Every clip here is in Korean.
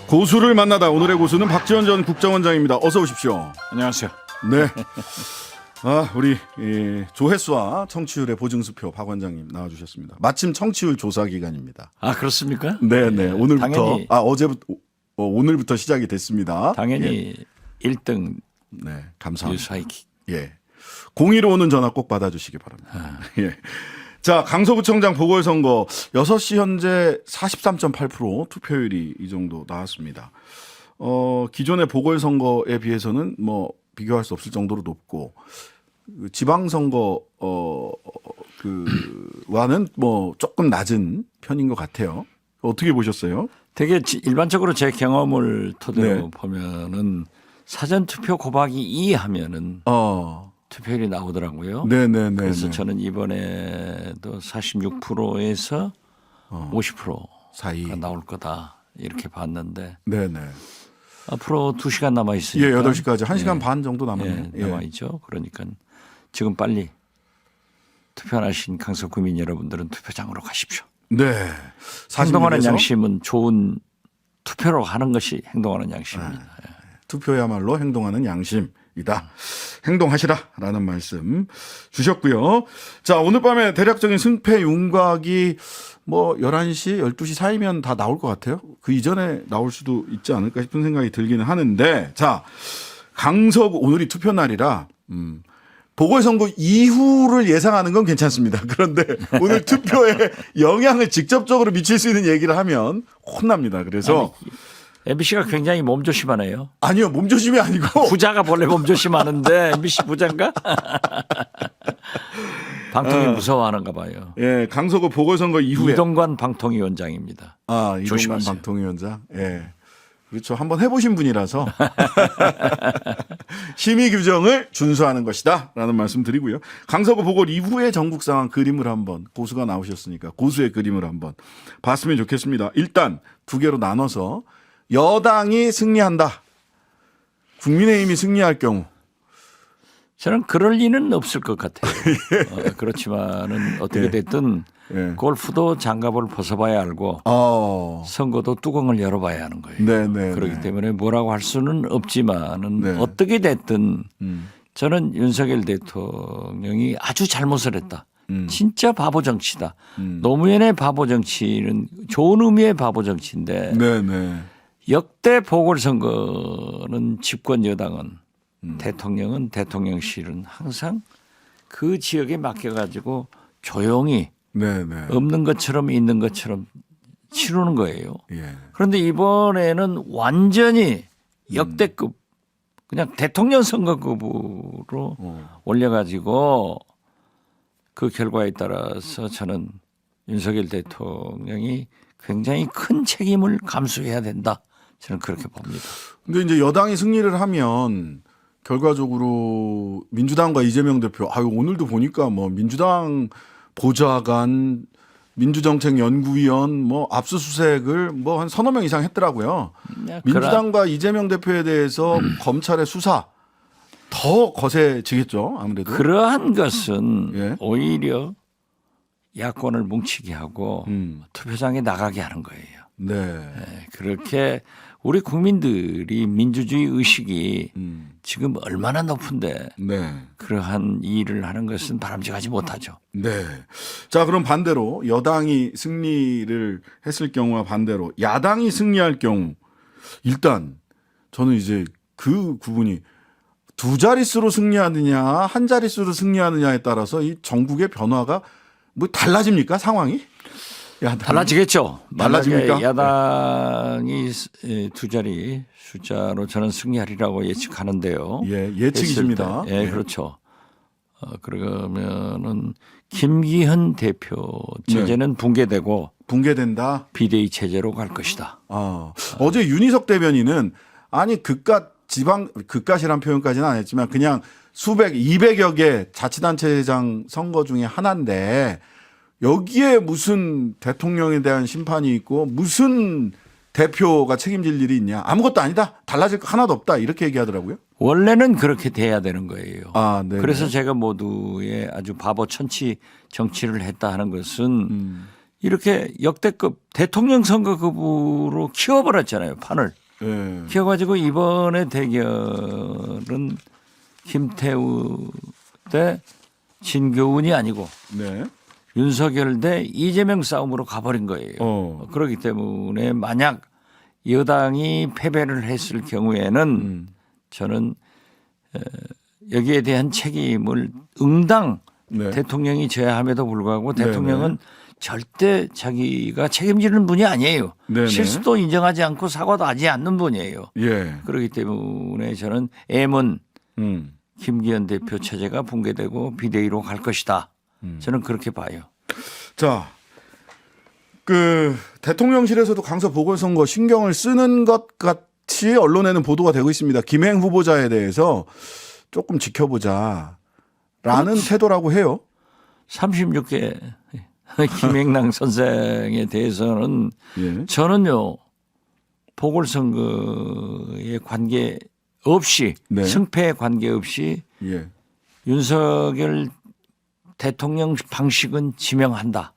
고수를 만나다 오늘의 고수는 박지원 전 국정원장입니다. 어서 오십시오. 안녕하세요. 네. 우리 조회수와 청취율의 보증수표 박 원장님 나와주셨습니다. 마침 청취율 조사 기간입니다. 아 그렇습니까? 네네. 오늘부터 당연히, 어제부터 오늘부터 시작이 됐습니다. 당연히 1등 네, 감사합니다. 유사이키. 예. 02로 오는 전화 꼭 받아주시기 바랍니다. 예. 자, 강서구청장 보궐선거 6시 현재 43.8% 투표율이 이 정도 나왔습니다. 기존의 보궐선거에 비해서는 뭐 비교할 수 없을 정도로 높고 지방선거 와는 뭐 조금 낮은 편인 것 같아요. 어떻게 보셨어요? 되게 일반적으로 제 경험을 토대로 네. 보면은 사전 투표 곱하기 2 하면은 투표율이 나오더라고요. 네네네. 그래서 저는 이번에도 46%에서 50%가 사이. 나올 거다 이렇게 봤는데 네네. 앞으로 2시간 남아 있으니까 예, 8시까지 1시간 반 정도 남았네요. 예, 남아 있죠. 그러니까 지금 빨리 투표하신 강서구민 여러분들은 투표장으로 가십시오. 네. 행동하는 46에서 양심은 좋은 투표로 하는 것이 행동하는 양심입니다. 예. 투표야말로 행동하는 양심이다. 행동하시라라는 말씀 주셨고요. 자, 오늘 밤에 대략적인 승패 윤곽이 뭐 11시, 12시 사이면 다 나올 것 같아요. 그 이전에 나올 수도 있지 않을까 싶은 생각이 들기는 하는데, 자, 강서구 오늘이 투표 날이라 보궐선거 이후를 예상하는 건 괜찮습니다. 그런데 오늘 투표에 영향을 직접적으로 미칠 수 있는 얘기를 하면 혼납니다. 그래서 MBC가 굉장히 몸조심하네요. 아니요, 몸조심이 아니고 부자가 원래 몸조심하는데 MBC 부자인가? 방통위 무서워하는가 봐요. 예, 강서구 보궐선거 이후에 이동관 방통위원장입니다. 이동관 조심하세요. 방통위원장. 예. 그렇죠. 한번 해보신 분이라서 심의 규정을 준수하는 것이다라는 말씀 드리고요. 강서구 보궐 이후의 전국 상황 그림을 한번 고수가 나오셨으니까 고수의 그림을 한번 봤으면 좋겠습니다. 일단 두 개로 나눠서 여당이 승리한다. 국민의힘이 승리할 경우. 저는 그럴 리는 없을 것 같아요. 그렇지만은 어떻게 됐든 예. 골프도 장갑을 벗어봐야 알고 선거도 뚜껑을 열어봐야 하는 거예요. 네네. 그렇기 때문에 뭐라고 할 수는 없지만은 네. 어떻게 됐든 저는 윤석열 대통령이 아주 잘못을 했다. 진짜 바보 정치다. 노무현의 바보 정치는 좋은 의미의 바보 정치인데 네네. 역대 보궐선거는 집권 여당은 대통령은 대통령실은 항상 그 지역에 맡겨가지고 조용히 네네. 없는 것처럼 있는 것처럼 치르는 거예요. 예. 그런데 이번에는 완전히 역대급 그냥 대통령 선거급으로 올려가지고 그 결과에 따라서 저는 윤석열 대통령이 굉장히 큰 책임을 감수해야 된다. 저는 그렇게 봅니다. 근데 이제 여당이 승리를 하면 결과적으로 민주당과 이재명 대표, 오늘도 보니까 뭐 민주당 보좌관, 민주정책연구위원 뭐 압수수색을 뭐 한 서너 명 이상 했더라고요. 민주당과 이재명 대표에 대해서 검찰의 수사 더 거세지겠죠, 아무래도. 그러한 것은 예. 오히려 야권을 뭉치게 하고 투표장에 나가게 하는 거예요. 네. 네, 그렇게 우리 국민들이 민주주의 의식이 지금 얼마나 높은데 네. 그러한 일을 하는 것은 바람직하지 못하죠. 네. 자, 그럼 반대로 여당이 승리를 했을 경우와 반대로 야당이 승리할 경우 일단 저는 이제 그 구분이 두 자릿수로 승리하느냐 한 자릿수로 승리하느냐에 따라서 이 전국의 변화가 뭐 달라집니까 상황이? 달라지겠죠. 달라집니까? 만약에 야당이 두 자리 숫자로 저는 승리하리라고 예측하는데요. 예, 예측이십니다. 예, 예. 그렇죠. 그러면은 김기현 대표 체제는 붕괴되고 붕괴된다. 비대위 체제로 갈 것이다. 어제 윤희석 대변인은 아니 그깟이란 표현까지는 안 했지만 그냥 200여 개 자치단체장 선거 중에 하나인데 여기에 무슨 대통령에 대한 심판이 있고 무슨 대표가 책임질 일이 있냐. 아무것도 아니다. 달라질 거 하나도 없다. 이렇게 얘기하더라고요. 원래는 그렇게 돼야 되는 거예요. 네. 그래서 제가 모두의 아주 바보 천치 정치를 했다 하는 것은 이렇게 역대급 대통령 선거급으로 키워버렸잖아요. 판을. 예. 키워가지고 이번에 대결은 김태우 대 진교훈이 아니고 네. 윤석열 대 이재명 싸움으로 가버린 거예요. 그렇기 때문에 만약 여당이 패배를 했을 경우에는 저는 여기에 대한 책임을 응당 네. 대통령이 져야 함에도 불구하고 네네. 대통령은 절대 자기가 책임지는 분이 아니에요. 네네. 실수도 인정하지 않고 사과도 하지 않는 분이에요. 예. 그렇기 때문에 저는 M은 음. 김기현 대표 체제가 붕괴되고 비대위로 갈 것이다. 저는 그렇게 봐요. 자, 그 대통령실에서도 강서 보궐선거 신경을 쓰는 것 같이 언론에는 보도가 되고 있습니다. 김행 후보자에 대해서 조금 지켜보자라는 태도라고 해요. 36개 김행랑 선생에 대해서는 예. 저는요 보궐선거에 관계 없이 네. 승패에 관계 없이 예. 윤석열 대통령 방식은 지명한다.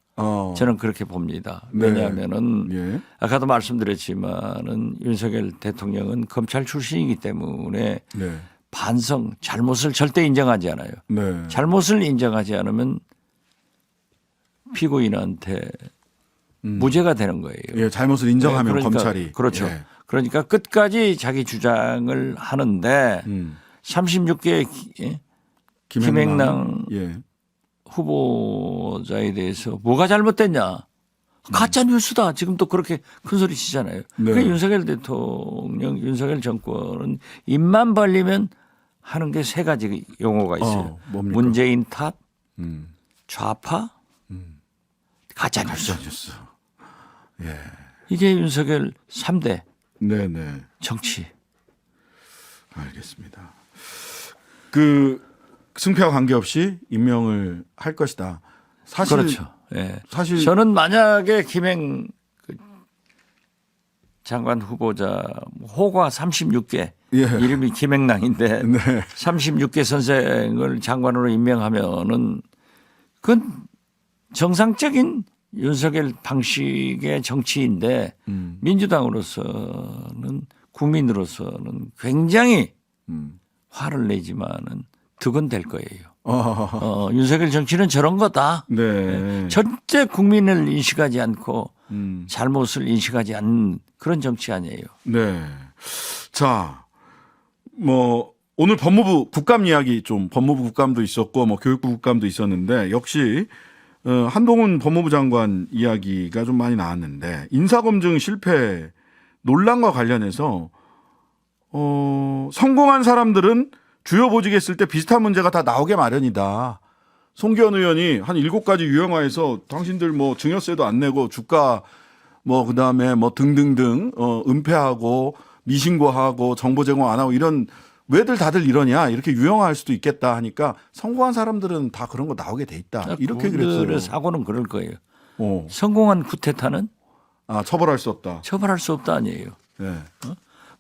저는 그렇게 봅니다. 네. 왜냐하면은 예. 아까도 말씀드렸지만은 윤석열 대통령은 검찰 출신이기 때문에 네. 반성, 잘못을 절대 인정하지 않아요. 네. 잘못을 인정하지 않으면 피고인한테 무죄가 되는 거예요. 예, 잘못을 인정하면 그러니까, 검찰이 그렇죠. 예. 그러니까 끝까지 자기 주장을 하는데 36개 김행랑 예. 후보자에 대해서 뭐가 잘못됐냐? 가짜 뉴스다. 지금 또 그렇게 큰 소리 치잖아요. 네. 그 윤석열 대통령, 윤석열 정권은 입만 벌리면 하는 게 세 가지 용어가 있어요. 뭡니까? 문재인 탓, 음. 좌파, 가짜 뉴스. 가짜 뉴스. 예. 이게 윤석열 3대 네, 네. 정치. 알겠습니다. 그 승패와 관계없이 임명을 할 것이다. 사실 그렇죠. 예. 사실 저는 만약에 김행 장관 후보자 호가 36개 예. 이름이 김행랑인데 네. 36개 선생을 장관으로 임명하면은 그건 정상적인 윤석열 방식의 정치인데 민주당으로서는 국민으로서는 굉장히 화를 내지만은 득은 될 거예요. 윤석열 정치는 저런 거다. 네. 절대 국민을 인식하지 않고 잘못을 인식하지 않는 그런 정치 아니에요. 네. 자, 뭐 오늘 법무부 국감 이야기 좀 법무부 국감도 있었고 뭐 교육부 국감도 있었는데 역시 한동훈 법무부 장관 이야기가 좀 많이 나왔는데 인사검증 실패 논란과 관련해서 성공한 사람들은 주요 보직에 있을 때 비슷한 문제가 다 나오게 마련이다. 송기현 의원이 한 7가지 유형화해서 당신들 뭐 증여세도 안 내고 주가 뭐 그다음에 뭐 등등등 은폐하고 미신고하고 정보 제공 안 하고 이런 왜들 다들 이러냐 이렇게 유형화할 수도 있겠다 하니까 성공한 사람들은 다 그런 거 나오게 돼 있다. 이렇게 그들의 그랬어요. 사고는 그럴 거예요. 성공한 쿠데타는 처벌할 수 없다. 처벌할 수 없다 아니에요. 네.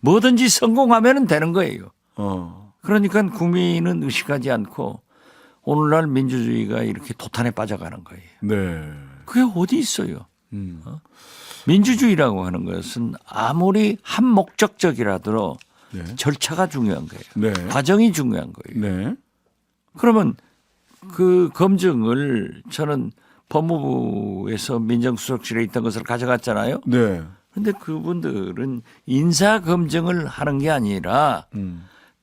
뭐든지 성공하면 되는 거예요. 어. 그러니까 국민은 의식하지 않고 오늘날 민주주의가 이렇게 도탄에 빠져가는 거예요. 네. 그게 어디 있어요? 민주주의라고 하는 것은 아무리 한 목적적이라도 네. 절차가 중요한 거예요. 네. 과정이 중요한 거예요. 네. 그러면 그 검증을 저는 법무부에서 민정수석실에 있던 것을 가져갔잖아요. 네. 그런데 그분들은 인사검증을 하는 게 아니라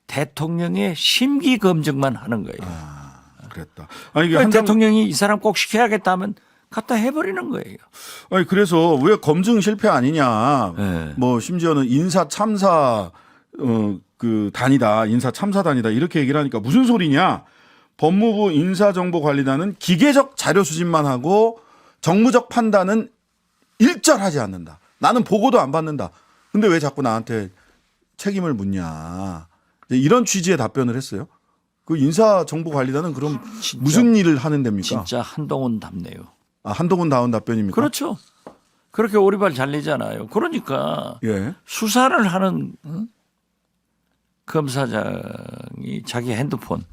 대통령의 심기검증만 하는 거예요. 그랬다. 아니, 이게 그러니까 대통령이 이 사람 꼭 시켜야겠다 하면 갖다 해버리는 거예요. 아니 그래서 왜 검증 실패 아니냐. 네. 뭐 심지어는 인사 참사 그 단이다. 인사 참사단이다. 이렇게 얘기를 하니까 무슨 소리냐. 법무부 인사정보관리단은 기계적 자료 수집만 하고 정무적 판단은 일절하지 않는다. 나는 보고도 안 받는다. 근데 왜 자꾸 나한테 책임을 묻냐. 이런 취지의 답변을 했어요. 그 인사정보관리단은 그럼 진짜, 무슨 일을 하는 데입니까? 진짜 한동훈 답네요. 한동훈 다운 답변입니까? 그렇죠. 그렇게 오리발 잘리잖아요. 그러니까 예. 수사를 하는 검사장이 자기 핸드폰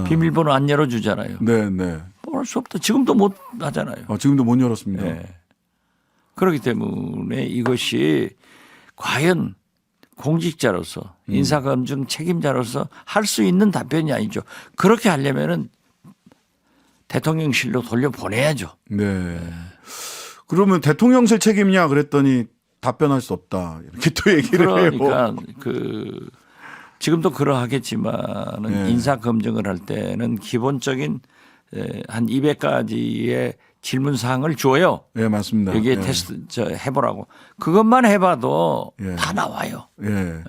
비밀번호 안 열어주잖아요. 네, 네. 할 수 없다. 지금도 못 하잖아요. 지금도 못 열었습니다. 네. 그렇기 때문에 이것이 과연 공직자로서 인사검증 책임자로서 할 수 있는 답변이 아니죠. 그렇게 하려면은 대통령실로 돌려보내야죠. 네. 그러면 대통령실 책임이냐 그랬더니 답변할 수 없다. 이렇게 또 얘기를 해요. 그러니까 지금도 그러하겠지만은 네. 인사 검증을 할 때는 기본적인 한 200가지의 질문 사항을 줘요. 네, 맞습니다. 여기에 예. 테스트 해보라고. 그것만 해봐도 예. 다 나와요. 예.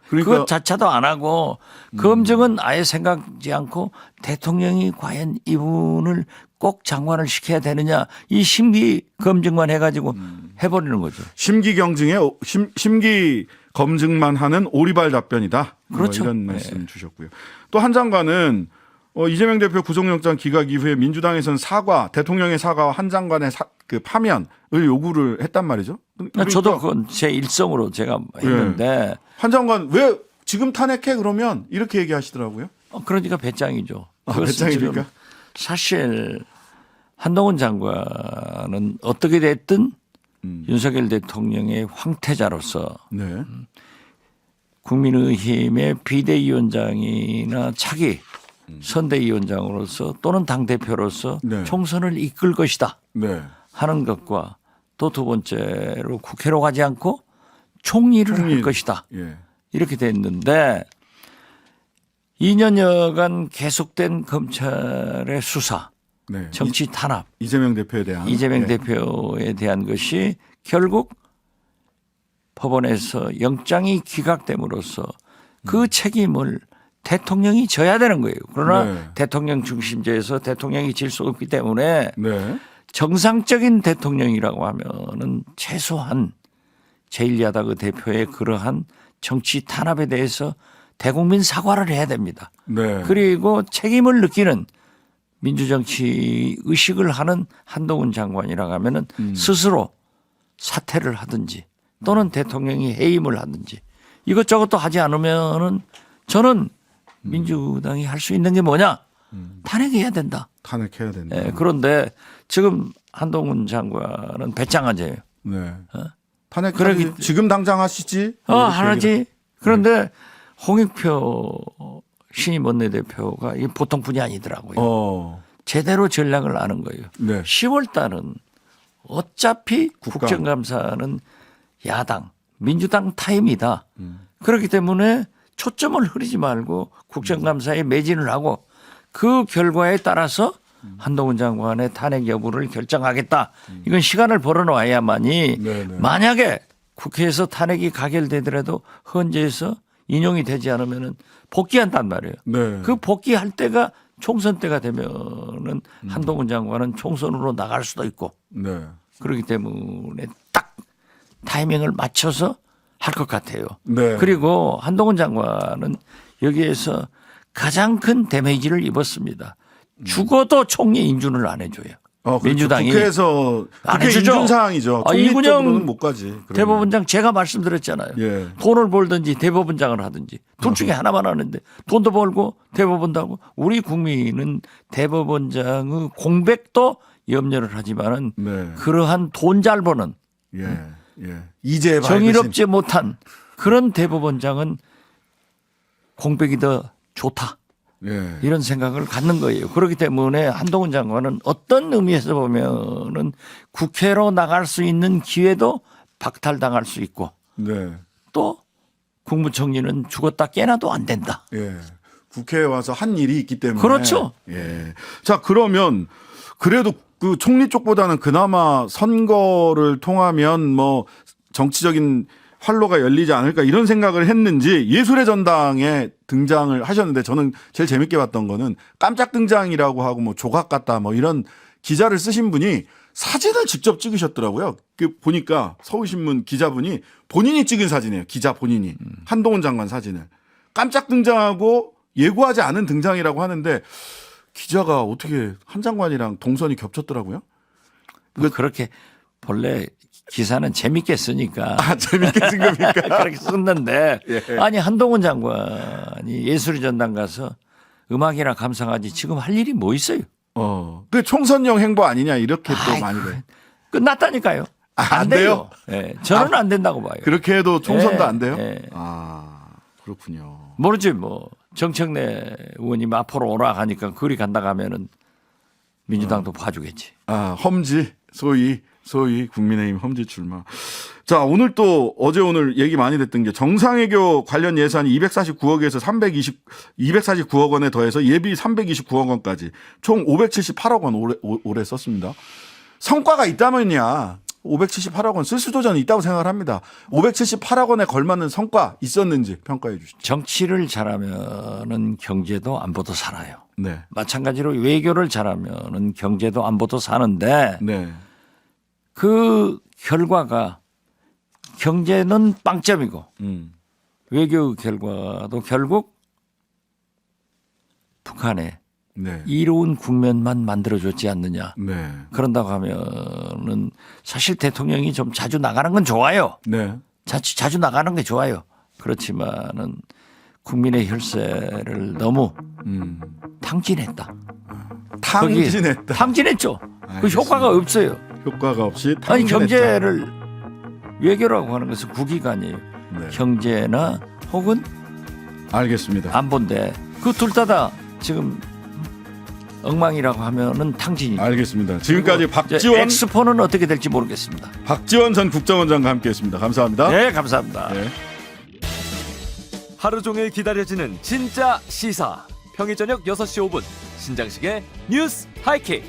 그것 자체도 안 하고 검증은 아예 생각지 않고 대통령이 과연 이분을 꼭 장관을 시켜야 되느냐 이 심기 검증만 해가지고 해버리는 거죠. 심기 검증만 하는 오리발 답변이다. 그렇죠. 이런 말씀 주셨고요. 또 한 장관은 이재명 대표 구속영장 기각 이후에 민주당에서는 대통령의 사과와 한 장관의 그 파면을 요구를 했단 말이죠. 그러니까 저도 그건 제 일성으로 제가 했는데 한 장관 왜 지금 탄핵해 그러면 이렇게 얘기하시더라고요. 그러니까 배짱이죠. 배짱입니까? 사실 한동훈 장관은 어떻게 됐든 윤석열 대통령의 황태자로서 네. 국민의힘의 비대위원장이나 차기 선대위원장으로서 또는 당대표로서 네. 총선을 이끌 것이다 네. 하는 것과 또 두 번째로 국회로 가지 않고 총리를 할 것이다. 예. 이렇게 됐는데 2년여간 계속된 검찰의 수사, 네. 정치 탄압, 이재명 대표에 대한 이재명 예. 대표에 대한 것이 결국 법원에서 영장이 기각됨으로써 그 책임을 대통령이 져야 되는 거예요. 그러나 네. 대통령 중심제에서 대통령이 질 수 없기 때문에 네. 정상적인 대통령이라고 하면은 최소한 제1야당의 대표의 그러한 정치 탄압에 대해서 대국민 사과를 해야 됩니다. 네. 그리고 책임을 느끼는 민주정치 의식을 하는 한동훈 장관이라고 하면은 스스로 사퇴를 하든지 또는 대통령이 해임을 하든지 이것저것도 하지 않으면은 저는 민주당이 할 수 있는 게 뭐냐? 탄핵해야 된다. 탄핵해야 된다. 네, 그런데 지금 한동훈 장관은 배짱하제요. 네. 탄핵 그러기- 지금 당장 하시지? 이렇게 하나지. 그런데 홍익표 신임 원내대표가 이 보통 분이 아니더라고요. 제대로 전략을 아는 거예요. 네. 10월 달은 어차피 국정감사는 야당, 민주당 타임이다. 그렇기 때문에 초점을 흐리지 말고 국정감사에 매진을 하고 그 결과에 따라서 한동훈 장관의 탄핵 여부를 결정하겠다. 이건 시간을 벌어놓아야만이 네네. 만약에 국회에서 탄핵이 가결되더라도 헌재에서 인용이 되지 않으면 복귀한단 말이에요. 네. 그 복귀할 때가 총선 때가 되면은 한동훈 장관은 총선으로 나갈 수도 있고 네. 그렇기 때문에 딱 타이밍을 맞춰서 할 것 같아요. 네. 그리고 한동훈 장관은 여기에서 가장 큰 데미지를 입었습니다. 죽어도 총리 인준을 안 해줘요. 그렇죠. 민주당이 국회에서 안 국회 해주죠. 인준 사항이죠. 이군영 총리적으로는 못 가지. 그러면. 대법원장 제가 말씀드렸잖아요. 예. 돈을 벌든지 대법원장을 하든지 둘 중에 하나만 하는데 돈도 벌고 대법원도 하고 우리 국민은 대법원장의 공백도 염려를 하지만은 네. 그러한 돈 잘 버는 예. 예. 이제 정의롭지 못한 그런 대법원장은 공백이 더 좋다. 예. 이런 생각을 갖는 거예요. 그렇기 때문에 한동훈 장관은 어떤 의미에서 보면은 국회로 나갈 수 있는 기회도 박탈당할 수 있고 네. 또 국무총리는 죽었다 깨나도 안 된다. 예. 국회에 와서 한 일이 있기 때문에. 그렇죠. 예. 자, 그러면 그래도 그 총리 쪽보다는 그나마 선거를 통하면 뭐 정치적인 활로가 열리지 않을까 이런 생각을 했는지 예술의 전당에 등장을 하셨는데 저는 제일 재밌게 봤던 거는 깜짝 등장이라고 하고 뭐 조각 같다 뭐 이런 기자를 쓰신 분이 사진을 직접 찍으셨더라고요. 그 보니까 서울신문 기자분이 본인이 찍은 사진이에요. 기자 본인이. 한동훈 장관 사진을. 깜짝 등장하고 예고하지 않은 등장이라고 하는데 기자가 어떻게 한 장관이랑 동선이 겹쳤더라고요. 그렇게 본래 기사는 재밌게 쓰니까 재밌게 쓴 겁니까? 그렇게 썼는데 예. 아니 한동훈 장관이 예술의 전당 가서 음악이나 감상하지 지금 할 일이 뭐 있어요? 그 총선용 행보 아니냐 이렇게 또 아이고, 많이 돼. 끝났다니까요. 안 돼요? 예, 저는 안 된다고 봐요. 그렇게 해도 총선도 예, 안 돼요? 예. 아, 그렇군요. 모르지 뭐 정청래 의원님 앞으로 오라 하니까 그리 간다 가면은 민주당도 봐주겠지. 아, 험지 소위 국민의힘 험지 출마. 자, 오늘 또 어제 오늘 얘기 많이 됐던 게 정상외교 관련 예산이 249억에서 249억 원에 더해서 예비 329억 원까지 총 578억 원 올해 썼습니다. 성과가 있다면야 578억 원 쓸 수도 저는 있다고 생각을 합니다. 578억 원에 걸맞는 성과 있었는지 평가해 주시죠. 정치를 잘하면은 경제도 안보도 살아요. 네. 마찬가지로 외교를 잘하면은 경제도 안보도 사는데 네. 그 결과가 경제는 빵점이고 외교 결과도 결국 북한에 네. 이로운 국면만 만들어줬지 않느냐. 네. 그런다고 하면은 사실 대통령이 좀 자주 나가는 건 좋아요. 네. 자주 나가는 게 좋아요. 그렇지만은 국민의 혈세를 너무 탕진했다. 탕진했다. 탕진했죠. 그 알겠습니다. 효과가 없어요. 효과가 없이 아니 탕진했다. 경제를 외교라고 하는 것은 국익아니에요. 네. 경제나 혹은 알겠습니다. 안보인데 그 둘 다 지금 엉망이라고 하면은 탕진이죠. 알겠습니다. 지금까지 이제 박지원 엑스포는 어떻게 될지 모르겠습니다. 전 국정원장과 함께했습니다. 감사합니다. 네, 감사합니다. 네. 하루 종일 기다려지는 진짜 시사. 평일 저녁 6시 5분 신장식의 뉴스 하이킥.